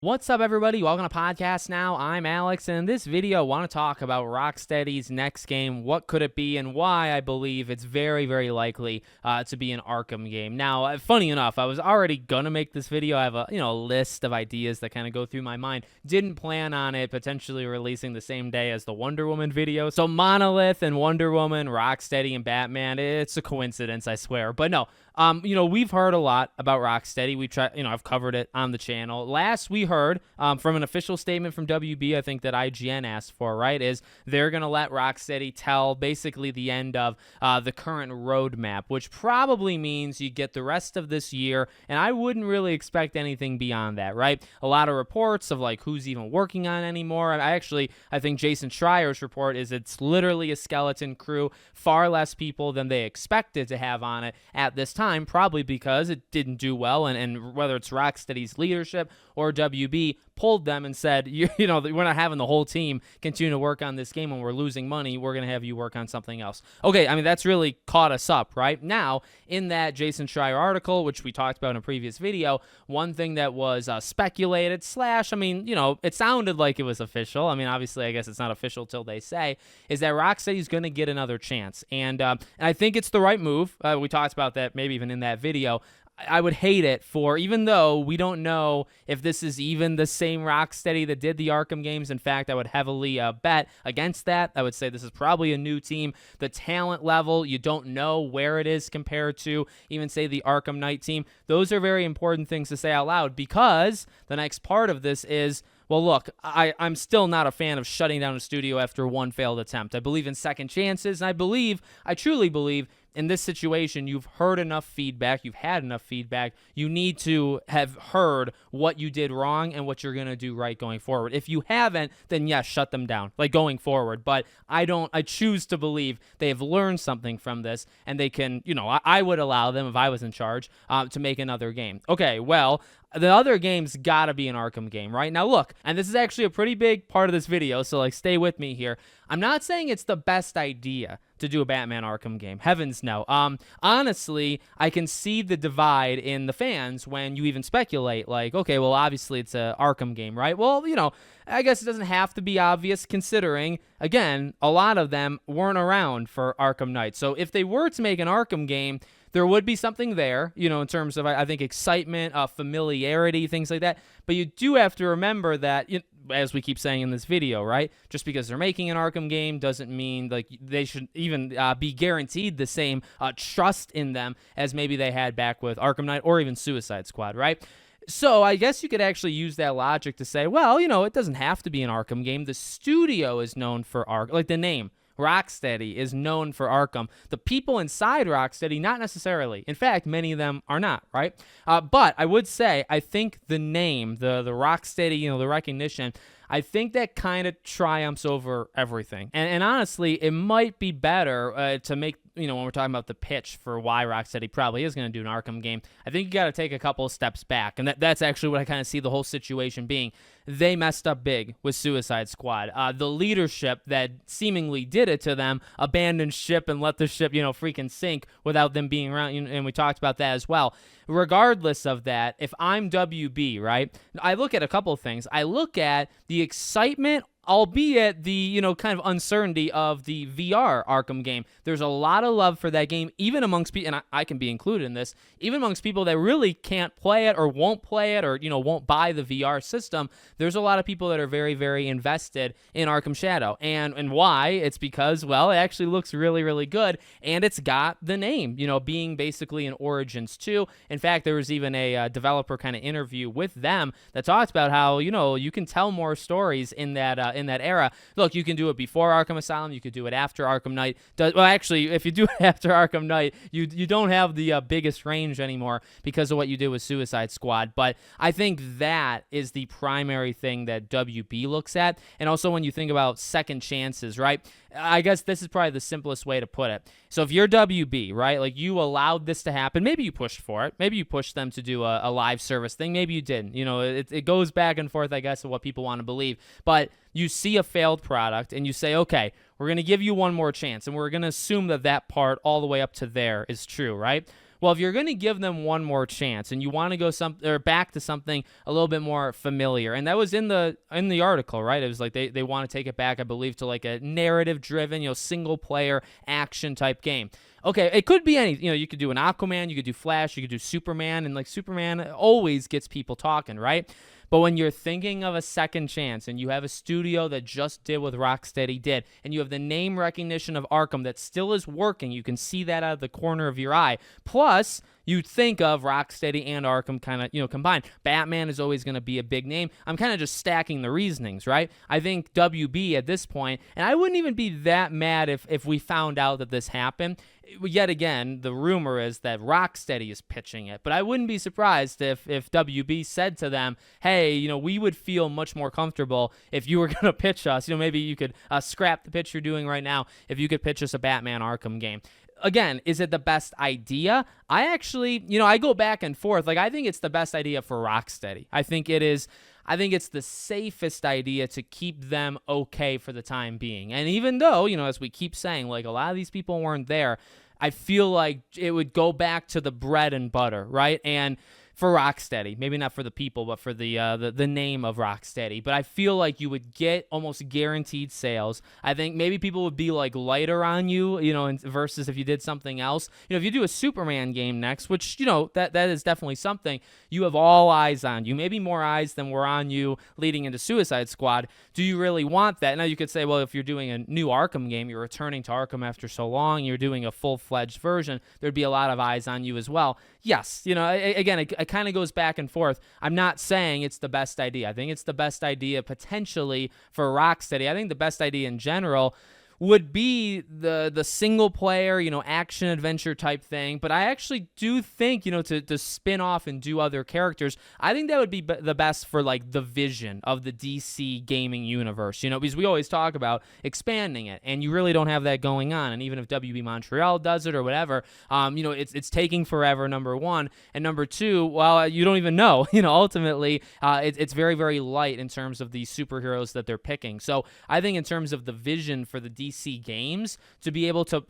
What's up, everybody? Welcome to Podcast Now. I'm Alex, and in this video, I want to talk about Rocksteady's next game. What could it be, and why I believe it's very, very likely to be an Arkham game. Now, funny enough, I was already gonna make this video. I have a list of ideas that kind of go through my mind. Didn't plan on it potentially releasing the same day as the Wonder Woman video. So Monolith and Wonder Woman, Rocksteady and Batman. It's a coincidence, I swear. But no. We've heard a lot about Rocksteady. I've covered it on the channel. Last we heard from an official statement from WB, I think that IGN asked for, right, is they're going to let Rocksteady tell basically the end of the current roadmap, which probably means you get the rest of this year, and I wouldn't really expect anything beyond that, right? A lot of reports of, like, who's even working on anymore. I think Jason Schreier's report is it's literally a skeleton crew, far less people than they expected to have on it at this time. Probably because it didn't do well, and whether it's Rocksteady's leadership or WB pulled them and said, we're not having the whole team continue to work on this game when we're losing money. We're going to have you work on something else. Okay, I mean, that's really caught us up, right? Now, in that Jason Schreier article, which we talked about in a previous video, one thing that was speculated / it sounded like it was official. I mean, obviously, I guess it's not official till they say, is that Rocksteady's going to get another chance. And I think it's the right move. We talked about that maybe even in that video. I would hate it even though we don't know if this is even the same Rocksteady that did the Arkham games. In fact, I would heavily bet against that. I would say this is probably a new team. The talent level, you don't know where it is compared to even, say, the Arkham Knight team. Those are very important things to say out loud, because the next part of this is, well, look, I'm still not a fan of shutting down a studio after one failed attempt. I believe in second chances, and I truly believe, in this situation, you've heard enough feedback, you've had enough feedback, you need to have heard what you did wrong and what you're going to do right going forward. If you haven't, then yes, shut them down, like going forward. But I choose to believe they have learned something from this, and they can, I would allow them, if I was in charge, to make another game. Okay, well, the other game's got to be an Arkham game, right? Now, look, and this is actually a pretty big part of this video, so, stay with me here. I'm not saying it's the best idea to do a Batman Arkham game. Heavens no. Honestly, I can see the divide in the fans when you even speculate, like, okay, well, obviously it's a Arkham game, right? Well, I guess it doesn't have to be obvious, considering, again, a lot of them weren't around for Arkham Knight. So if they were to make an Arkham game, there would be something there, in terms of, I think, excitement, familiarity, things like that. But you do have to remember that, as we keep saying in this video, right? Just because they're making an Arkham game doesn't mean they should even be guaranteed the same trust in them as maybe they had back with Arkham Knight or even Suicide Squad, right? So I guess you could actually use that logic to say, well, it doesn't have to be an Arkham game. The studio is known for Arkham, the name. Rocksteady is known for Arkham. The people inside Rocksteady, not necessarily. In fact, many of them are not, right? But I would say, I think the name, the Rocksteady, the recognition, I think that kind of triumphs over everything. And honestly, it might be better to make, when we're talking about the pitch for why Rocksteady probably is going to do an Arkham game, I think you got to take a couple of steps back. And that's actually what I kind of see the whole situation being. They messed up big with Suicide Squad. The leadership that seemingly did it to them abandoned ship and let the ship, freaking sink without them being around. And we talked about that as well. Regardless of that, if I'm WB, right, I look at a couple of things. I look at the excitement, albeit the, kind of uncertainty of the VR Arkham game. There's a lot of love for that game, even amongst people, and I can be included in this, even amongst people that really can't play it or won't play it or, won't buy the VR system. There's a lot of people that are very, very invested in Arkham Shadow. And why? It's because, well, it actually looks really, really good, and it's got the name, being basically an Origins 2. In fact, there was even a developer kind of interview with them that talked about how, you can tell more stories in that era. Look, you can do it before Arkham Asylum. You could do it after Arkham Knight. Well, actually, if you do it after Arkham Knight, you don't have the biggest range anymore because of what you did with Suicide Squad. But I think that is the primary thing that WB looks at. And also when you think about second chances, right? I guess this is probably the simplest way to put it. So if you're WB, right, like you allowed this to happen, maybe you pushed for it. Maybe you pushed them to do a live service thing. Maybe you didn't. It goes back and forth, I guess, of what people want to believe. But you see a failed product and you say, okay, we're going to give you one more chance. And we're going to assume that part all the way up to there is true, right? Well, if you're going to give them one more chance and you want to go back to something a little bit more familiar, and that was in the article, right? It was like they want to take it back, I believe, to like a narrative-driven, single player action type game. Okay, it could be any, you could do an Aquaman, you could do Flash, you could do Superman, and like Superman always gets people talking, right? But when you're thinking of a second chance and you have a studio that just did what Rocksteady did, and you have the name recognition of Arkham that still is working, you can see that out of the corner of your eye. Plus, you think of Rocksteady and Arkham kind of, combined. Batman is always going to be a big name. I'm kind of just stacking the reasonings, right? I think WB at this point, and I wouldn't even be that mad if we found out that this happened. Yet again, the rumor is that Rocksteady is pitching it, but I wouldn't be surprised if WB said to them, hey, we would feel much more comfortable if you were going to pitch us. Maybe you could scrap the pitch you're doing right now if you could pitch us a Batman Arkham game. Again, is it the best idea? I actually, I go back and forth. Like, I think it's the best idea for Rocksteady. I think it is. I think it's the safest idea to keep them okay for the time being. And even though, as we keep saying, like a lot of these people weren't there, I feel like it would go back to the bread and butter, right? And for Rocksteady, maybe not for the people, but for the name of Rocksteady. But I feel like you would get almost guaranteed sales. I think maybe people would be like lighter on you, versus if you did something else. If you do a Superman game next, which that is definitely something, you have all eyes on you. Maybe more eyes than were on you leading into Suicide Squad. Do you really want that? Now you could say, well, if you're doing a new Arkham game, you're returning to Arkham after so long, you're doing a full-fledged version, there'd be a lot of eyes on you as well. Yes, again, it kind of goes back and forth. I'm not saying it's the best idea. I think it's the best idea potentially for Rocksteady. I think the best idea in general would be the single player, action adventure type thing. But I actually do think, to spin off and do other characters, I think that would be the best for like the vision of the DC gaming universe, because we always talk about expanding it, and you really don't have that going on. And even if WB Montreal does it or whatever, it's taking forever, number one. And number two, well, you don't even know, ultimately, it's very, very light in terms of the superheroes that they're picking. So I think in terms of the vision for the DC games, to be able to,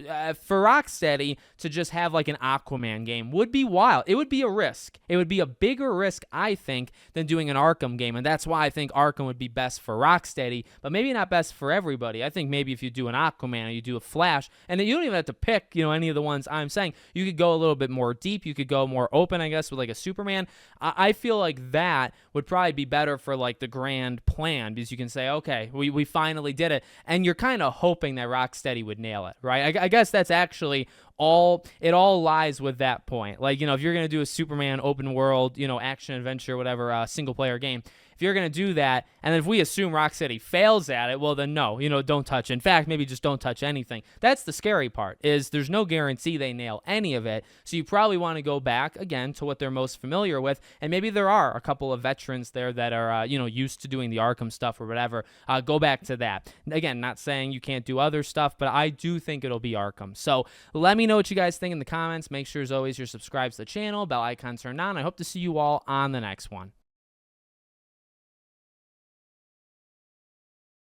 for Rocksteady, to just have like an Aquaman game would be wild. It would be a risk. It would be a bigger risk, I think, than doing an Arkham game. And that's why I think Arkham would be best for Rocksteady, but maybe not best for everybody. I think maybe if you do an Aquaman or you do a Flash, and then you don't even have to pick, any of the ones I'm saying, you could go a little bit more deep. You could go more open, I guess, with like a Superman. I feel like that would probably be better for like the grand plan, because you can say, okay, we finally did it. And you're kind of hoping that Rocksteady would nail it, right? I guess that's actually it all lies with that point. Like, if you're going to do a Superman open world, action adventure, whatever, single player game, if you're going to do that, and if we assume Rocksteady fails at it, well, then no, don't touch it. In fact, maybe just don't touch anything. That's the scary part, is there's no guarantee they nail any of it. So you probably want to go back, again, to what they're most familiar with. And maybe there are a couple of veterans there that are, used to doing the Arkham stuff or whatever. Go back to that. Again, not saying you can't do other stuff, but I do think it'll be Arkham. So let me know what you guys think in the comments. Make sure, as always, you're subscribed to the channel, bell icon turned on. I hope to see you all on the next one.